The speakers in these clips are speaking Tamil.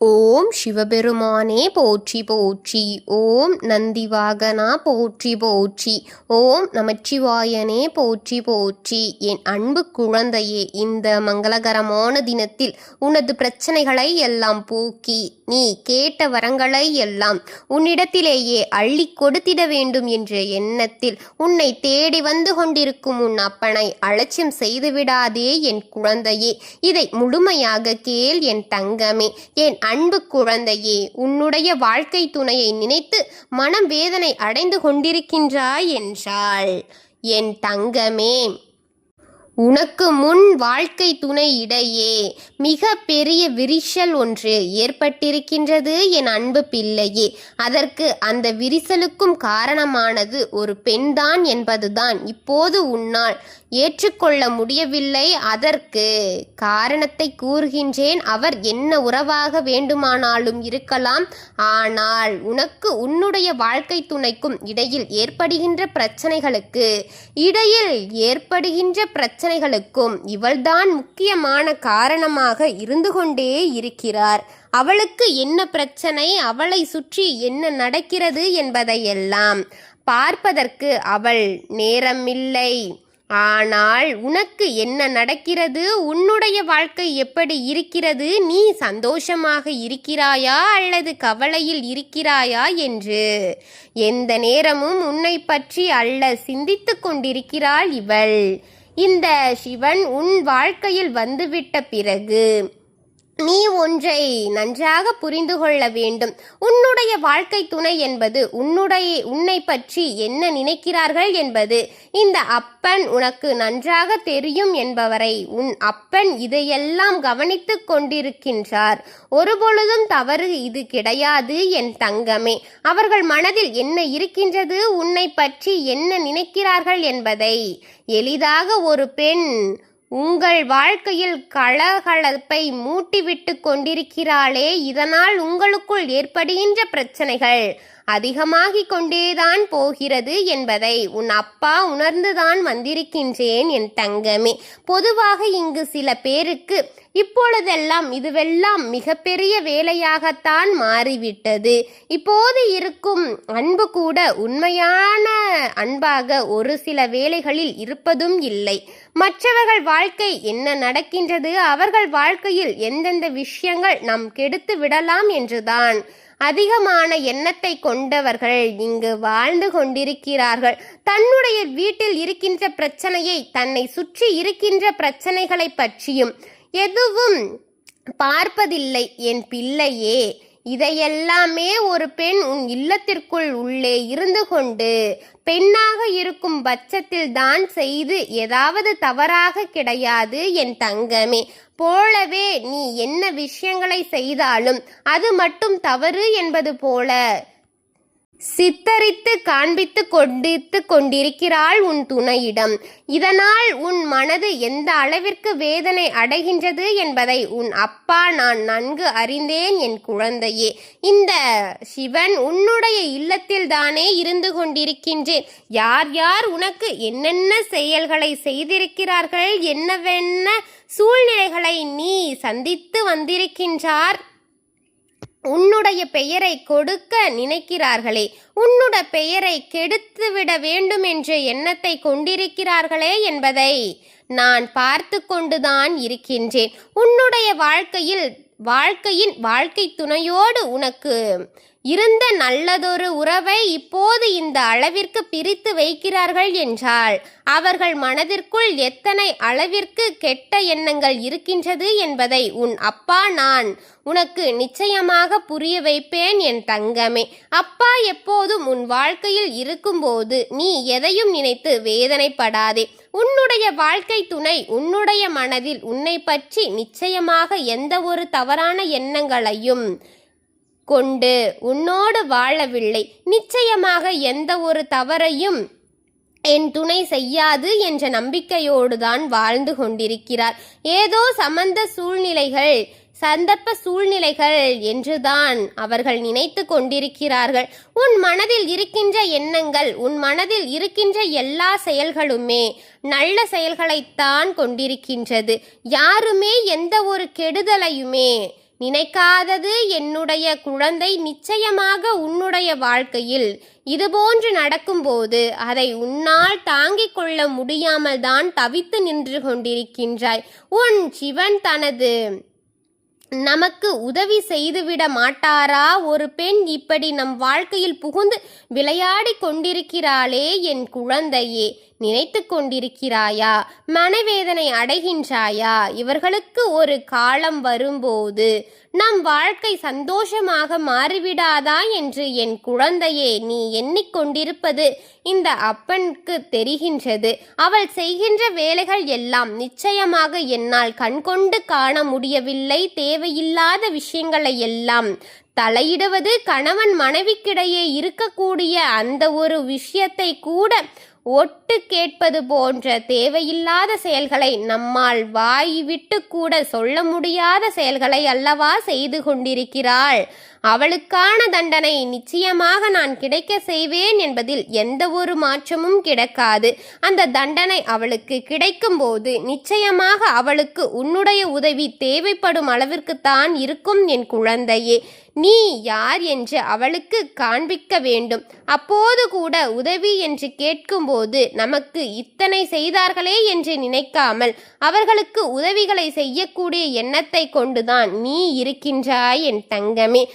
ஓம் சிவபெருமானே போற்றி போற்றி. ஓம் நந்திவாகனா போற்றி போற்றி. ஓம் நமச்சிவாயனே போற்றி போற்றி. என் அன்பு குழந்தையே, இந்த மங்களகரமான தினத்தில் உனது பிரச்சனைகளை எல்லாம் போக்கி நீ கேட்ட வரங்களை எல்லாம் உன்னிடத்திலேயே அள்ளி கொடுத்திட வேண்டும் என்ற எண்ணத்தில் உன்னை தேடி வந்து கொண்டிருக்கும் உன் அப்பனை அலட்சியம் செய்துவிடாதே என் குழந்தையே. இதை முழுமையாக கேள் என் தங்கமே. என் அன்பு குழந்தையே, உன்னுடைய வாழ்க்கை துணையை நினைத்து மனம் வேதனை அடைந்து கொண்டிருக்கின்றாய் என்றால் என் தங்கமே, உனக்கு முன் வாழ்க்கை துணை இடையே மிக பெரிய விரிசல் ஒன்று ஏற்பட்டிருக்கின்றது என் அன்பு பிள்ளையே. அதற்கு அந்த விரிசலுக்கும் காரணமானது ஒரு பெண்தான் என்பதுதான் இப்போது உன்னால் ஏற்றுக்கொள்ள முடியவில்லை. அதற்கு காரணத்தை கூறுகின்றேன். அவர் என்ன உறவாக வேண்டுமானாலும் இருக்கலாம். ஆனால் உனக்கு உன்னுடைய வாழ்க்கை துணைக்கும் இடையில் ஏற்படுகின்ற பிரச்சனைகளுக்கும் இவள்தான் முக்கியமான காரணமாக இருந்து கொண்டே இருக்கிறார். அவளுக்கு என்ன பிரச்சனை, அவளை சுற்றி என்ன நடக்கிறது என்பதையெல்லாம் பார்ப்பதற்கு அவள் நேரமில்லை. ஆனால் உனக்கு என்ன நடக்கிறது, உன்னுடைய வாழ்க்கை எப்படி இருக்கிறது, நீ சந்தோஷமாக இருக்கிறாயா அல்லது கவலையில் இருக்கிறாயா என்று எந்த நேரமும் உன்னை பற்றி அல்ல சிந்தித்து கொண்டிருக்கிறாள் இவள். இந்த சிவன் உன் வாழ்க்கையில் வந்துவிட்ட பிறகு நீ ஒன்றை நன்றாக புரிந்து கொள்ள வேண்டும். உன்னுடைய வாழ்க்கை துணை என்பது உன்னை பற்றி என்ன நினைக்கிறார்கள் என்பது இந்த அப்பன் உனக்கு நன்றாக தெரியும் என்பவரை உன் அப்பன் இதையெல்லாம் கவனித்து கொண்டிருக்கின்றார். ஒருபொழுதும் தவறு இது கிடையாது என் தங்கமே. அவர்கள் மனதில் என்ன இருக்கின்றது, உன்னை பற்றி என்ன நினைக்கிறார்கள் என்பதை எளிதாக ஒரு பெண் உங்கள் வாழ்க்கையில் கலகலப்பை மூட்டிவிட்டு கொண்டிருக்கிறாளே, இதனால் உங்களுக்குள் ஏற்படுகின்ற பிரச்சனைகள் அதிகமாகிக் கொண்டேதான் போகிறது என்பதை உன் அப்பா உணர்ந்துதான் வந்திருக்கின்றேன் என் தங்கமே. பொதுவாக இங்கு சில பேருக்கு இப்பொழுதெல்லாம் இதுவெல்லாம் மிகப்பெரிய வேலையாகத்தான் மாறிவிட்டது. இப்போது இருக்கும் அன்பு கூட உண்மையான அன்பாக ஒரு சில வேளைகளில் இருப்பதும் இல்லை. மற்றவர்கள் வாழ்க்கை என்ன நடக்கின்றது, அவர்கள் வாழ்க்கையில் எந்தெந்த விஷயங்கள் நாம் கெடுத்து விடலாம் என்றுதான் அதிகமான எண்ணத்தை கொண்டவர்கள் இங்கு வாழ்ந்து கொண்டிருக்கிறார்கள். தன்னுடைய வீட்டில் இருக்கின்ற பிரச்சனையை, தன்னை சுற்றி இருக்கின்ற பிரச்சனைகளை பற்றியும் எதுவும் பார்ப்பதில்லை என் பிள்ளையே. இதையெல்லாமே ஒரு பெண் உன் இல்லத்திற்குள் உள்ளே இருந்து கொண்டு பெண்ணாக இருக்கும் பட்சத்தில் தான் செய்து ஏதாவது தவறாக கிடையாது என் தங்கமே. போலவே நீ என்ன விஷயங்களை செய்தாலும் அது மட்டும் தவறு என்பது போல சித்தரித்து காண்பித்து கொண்டிருக்கிறாள் உன் துணையிடம். இதனால் உன் மனது எந்த அளவிற்கு வேதனை அடைகின்றது என்பதை உன் அப்பா நான் நன்கு அறிந்தேன் என் குழந்தையே. இந்த சிவன் உன்னுடைய இல்லத்தில் தானே இருந்து கொண்டிருக்கின்றேன். யார் யார் உனக்கு என்னென்ன செயல்களை செய்திருக்கிறார்கள், என்னவென்ன சூழ்நிலைகளை நீ சந்தித்து வந்திருக்கின்றார், உன்னுடைய பெயரை கொடுக்க நினைக்கிறார்களே, உன்னுடைய பெயரை கெடுத்துவிட வேண்டும் என்ற எண்ணத்தை கொண்டிருக்கிறார்களே என்பதை நான் பார்த்து கொண்டுதான் இருக்கின்றேன். உன்னுடைய வாழ்க்கை துணையோடு உனக்கு இருந்த நல்லதொரு உறவை இப்போது இந்த அளவிற்கு பிரித்து வைக்கிறார்கள் என்றால் அவர்கள் மனதிற்குள் எத்தனை அளவிற்கு கெட்ட எண்ணங்கள் இருக்கின்றது என்பதை உன் அப்பா நான் உனக்கு நிச்சயமாக புரிய வைப்பேன் என் தங்கமே. அப்பா எப்போதும் உன் வாழ்க்கையில் இருக்கும்போது நீ எதையும் நினைத்து வேதனைப்படாதே. உன்னுடைய வாழ்க்கை துணை உன்னுடைய மனதில் உன்னை பற்றி நிச்சயமாக எந்த ஒரு தவறான எண்ணங்களையும் கொண்டு உன்னோடு வாழவில்லை. நிச்சயமாக எந்த ஒரு தவறையும் என் துணை செய்யாது என்ற நம்பிக்கையோடு தான் வாழ்ந்து கொண்டிருக்கிறார். ஏதோ சந்தர்ப்ப சூழ்நிலைகள் என்றுதான் அவர்கள் நினைத்து கொண்டிருக்கிறார்கள். உன் மனதில் இருக்கின்ற எண்ணங்கள், உன் மனதில் இருக்கின்ற எல்லா செயல்களுமே நல்ல செயல்களைத்தான் கொண்டிருக்கின்றது. யாருமே எந்த ஒரு கெடுதலையுமே நினைக்காதது என்னுடைய குழந்தை நிச்சயமாக உன்னுடைய வாழ்க்கையில் இதுபோன்று நடக்கும்போது அதை உன்னால் தாங்கிக் கொள்ள முடியாமல் தான் தவித்து நின்று கொண்டிருக்கின்றாய். உன் சிவன் தனது நமக்கு உதவி செய்துவிட மாட்டாரா? ஒரு பெண் இப்படி நம் வாழ்க்கையில் புகுந்து விளையாடி கொண்டிருக்கிறாளே என் குழந்தையே, நினைத்து கொண்டிருக்கிறாயா? மனவேதனை அடைகின்றாயா? இவர்களுக்கு ஒரு காலம் வரும்போது நம் வாழ்க்கை சந்தோஷமாக மாறிவிடாதா என்று என் குழந்தையே நீ எண்ணிக்கொண்டிருப்பது இந்த அப்பனுக்கு தெரிகின்றது. அவள் செய்கின்ற வேலைகள் எல்லாம் நிச்சயமாக என்னால் கண்கொண்டு காண முடியவில்லை. தேவையில்லாத விஷயங்களை எல்லாம் தலையிடுவது, கணவன் மனைவிக்கிடையே இருக்கக்கூடிய அந்த ஒரு விஷயத்தை கூட ஒட்டு கேட்பது போன்ற தேவையில்லாத செயல்களை, நம்மால் வாய் விட்டு கூட சொல்ல முடியாத செயல்களை அல்லவா செய்து கொண்டிருக்கிறாள். அவளுக்கான தண்டனை நிச்சயமாக நான் கிடைக்க செய்வேன் என்பதில் எந்த ஒரு மாற்றமும் கிடைக்காது. அந்த தண்டனை அவளுக்கு கிடைக்கும் போது நிச்சயமாக அவளுக்கு உன்னுடைய உதவி தேவைப்படும் அளவிற்குத்தான் இருக்கும் என் குழந்தையே. நீ யார் என்று அவளுக்கு காண்பிக்க வேண்டும். அப்போது கூட உதவி என்று கேட்கும்போது நமக்கு இத்தனை செய்தார்களே என்று நினைக்காமல் அவர்களுக்கு உதவிகளை செய்யக்கூடிய எண்ணத்தை கொண்டுதான் நீ இருக்கின்றாய் என் தங்கமே.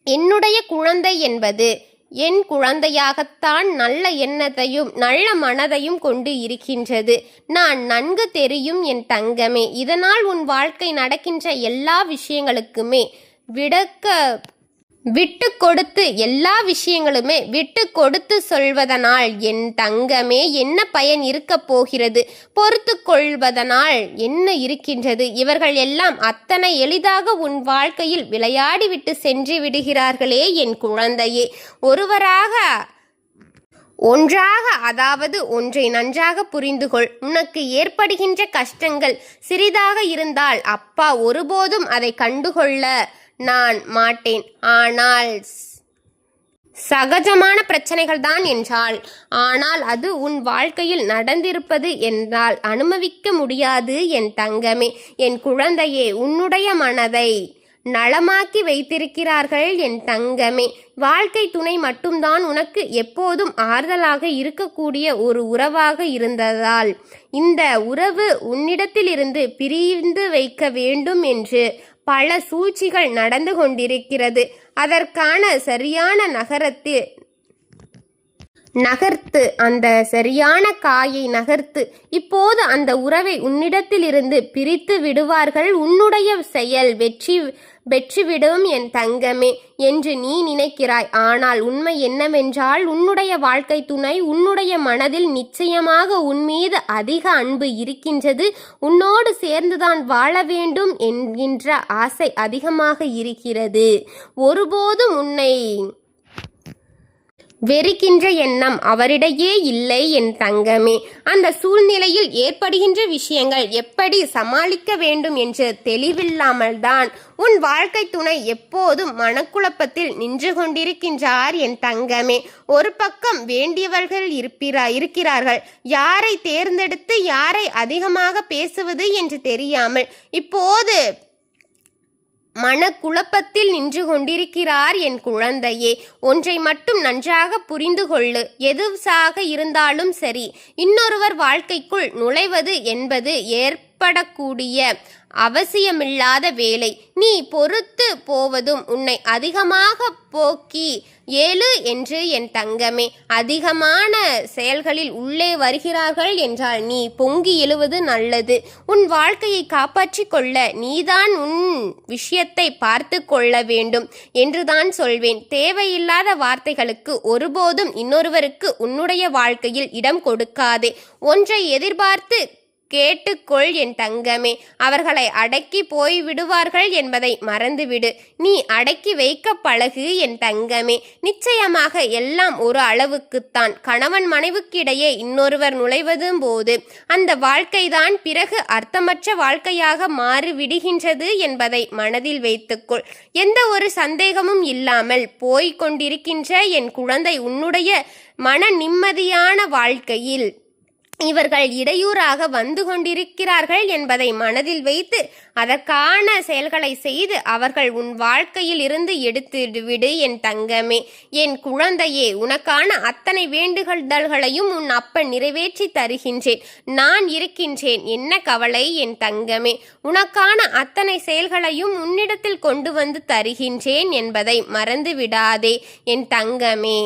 என்னுடைய குழந்தை என்பது என் குழந்தையாகத்தான் நல்ல எண்ணத்தையும் நல்ல மனதையும் கொண்டு இருக்கின்றது. நான் நன்கு தெரியும் என் தங்கமே. இதனால் உன் வாழ்க்கை நடக்கின்ற எல்லா விஷயங்களுக்குமே விட்டு கொடுத்து எல்லா விஷயங்களுமே விட்டு கொடுத்து சொல்வதனால் என் தங்கமே என்ன பயன் இருக்க போகிறது? பொறுத்து கொள்வதனால் என்ன இருக்கின்றது? இவர்கள் எல்லாம் அத்தனை எளிதாக உன் வாழ்க்கையில் விளையாடி விட்டு சென்று விடுகிறார்களே என் குழந்தையே. ஒன்றாக, அதாவது ஒன்றை நன்றாக புரிந்துகொள். உனக்கு ஏற்படுகின்ற கஷ்டங்கள் சிறிதாக இருந்தால் அப்பா ஒருபோதும் அதை கண்டுகொள்ள நான் மாட்டேன். ஆனால் சகஜமான பிரச்சனைகள் தான் என்றால், ஆனால் அது உன் வாழ்க்கையில் நடந்திருப்பது என்றால் அனுமதிக்க முடியாது என் தங்கமே. என் குழந்தையே, உன்னுடைய மனதை நலமாக்கி வைத்திருக்கிறார்கள் என் தங்கமே. வாழ்க்கை துணை மட்டும்தான் உனக்கு எப்போதும் ஆறுதலாக இருக்கக்கூடிய ஒரு உறவாக இருந்ததால் இந்த உறவு உன்னிடத்திலிருந்து பிரிந்து வைக்க வேண்டும் என்று பல சூழ்ச்சிகள் நடந்து கொண்டிருக்கிறது. அதற்கான சரியான நகர்த்து, அந்த சரியான காயை நகர்த்து. இப்போது அந்த உறவை உன்னிடத்திலிருந்து பிரித்து விடுவார்கள். உன்னுடைய செயல் வெற்றிவிடும் என் தங்கமே என்று நீ நினைக்கிறாய். ஆனால் உண்மை என்னவென்றால், உன்னுடைய வாழ்க்கை துணை உன்னுடைய மனதில் நிச்சயமாக உன் மீது அதிக அன்பு இருக்கின்றது. உன்னோடு சேர்ந்துதான் வாழ வேண்டும் என்கின்ற ஆசை அதிகமாக இருக்கிறது. ஒருபோதும் உன்னை வெறுக்கின்ற எண்ணம் அவரிடையே இல்லை என் தங்கமே. அந்த சூழ்நிலையில் ஏற்படுகின்ற விஷயங்கள் எப்படி சமாளிக்க வேண்டும் என்று தெளிவில்லாமல் தான் உன் வாழ்க்கை துணை எப்போதும் மனக்குழப்பத்தில் நின்று கொண்டிருக்கின்றார் என் தங்கமே. ஒரு பக்கம் வேண்டியவர்கள் இருக்கிறார்கள். யாரை தேர்ந்தெடுத்து யாரை அதிகமாக பேசுவது என்று தெரியாமல் இப்போது மனக்குழப்பத்தில் நின்று கொண்டிருக்கிறார் என் குழந்தையே. ஒன்றை மட்டும் நன்றாக புரிந்து கொள்ளு. எதுவாக இருந்தாலும் சரி, இன்னொருவர் வாழ்க்கைக்குள் நுழைவது என்பது ஏற்படக்கூடிய அவசியமில்லாத வேலை. நீ பொறுத்து போவதும் உன்னை அதிகமாக போக்கி ஏழு என்று என் தங்கமே. அதிகமான செயல்களில் உள்ளே வருகிறார்கள் என்றால் நீ பொங்கி எழுவது நல்லது. உன் வாழ்க்கையை காப்பாற்றி கொள்ள நீதான் உன் விஷயத்தை பார்த்து கொள்ள வேண்டும் என்றுதான் சொல்வேன். தேவையில்லாத வார்த்தைகளுக்கு ஒருபோதும் இன்னொருவருக்கு உன்னுடைய வாழ்க்கையில் இடம் கொடுக்காதே. ஒன்றை எதிர்பார்த்து கேட்டுக்கொள் என் தங்கமே. அவர்களை அடக்கி போய் விடுவார்கள் என்பதை மறந்துவிடு. நீ அடக்கி வைக்க பழகு என் தங்கமே. நிச்சயமாக எல்லாம் ஒரு அளவுக்குத்தான். கணவன் மனைவிக்கிடையே இன்னொருவர் நுழைவதும் போது அந்த வாழ்க்கைதான் பிறகு அர்த்தமற்ற வாழ்க்கையாக மாறிவிடுகின்றது என்பதை மனதில் வைத்துக்கொள். எந்த ஒரு சந்தேகமும் இல்லாமல் போய்கொண்டிருக்கின்ற என் குழந்தை உன்னுடைய மன நிம்மதியான வாழ்க்கையில் இவர்கள் இடையூறாக வந்து கொண்டிருக்கிறார்கள் என்பதை மனதில் வைத்து அதற்கான செயல்களை செய்து அவர்கள் உன் வாழ்க்கையில் இருந்து எடுத்துவிடு என் தங்கமே. என் குழந்தையே, உனக்கான அத்தனை வேண்டுதல்களையும் உன் அப்பன் நிறைவேற்றி தருகின்றேன். நான் இருக்கின்றேன், என்ன கவலை என் தங்கமே. உனக்கான அத்தனை செயல்களையும் உன்னிடத்தில் கொண்டு வந்து தருகின்றேன் என்பதை மறந்து விடாதே என் தங்கமே.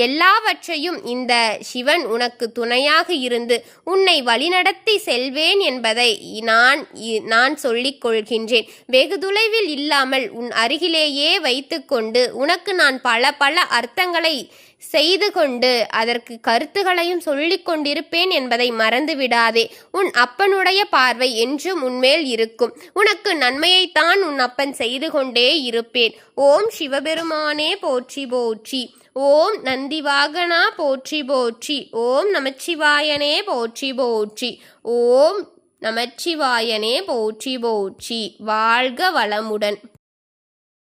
எல்லாவற்றையும் இந்த சிவன் உனக்கு துணையாக இருந்து உன்னை வழிநடத்தி செல்வேன் என்பதை நான் சொல்லிக் கொள்கின்றேன். வெகு தொலைவில் இல்லாமல் உன் அருகிலேயே வைத்துக்கொண்டு உனக்கு நான் பல அர்த்தங்களை செய்து கொண்டு அதற்கு கருத்துகளையும் சொல்லிக் கொண்டிருப்பேன் என்பதை மறந்து விடாதே. உன் அப்பனுடைய பார்வை என்றும் உன்மேல் இருக்கும். உனக்கு நன்மையைத்தான் உன் அப்பன் செய்து கொண்டே இருப்பேன். ஓம் சிவபெருமானே போற்றி போற்றி. ஓம் நந்திவாகனா போற்றி போற்றி. ஓம் நமச்சிவாயனே போற்றி போற்றி. ஓம் நமச்சிவாயனே போற்றி போற்றி. வாழ்க வளமுடன்.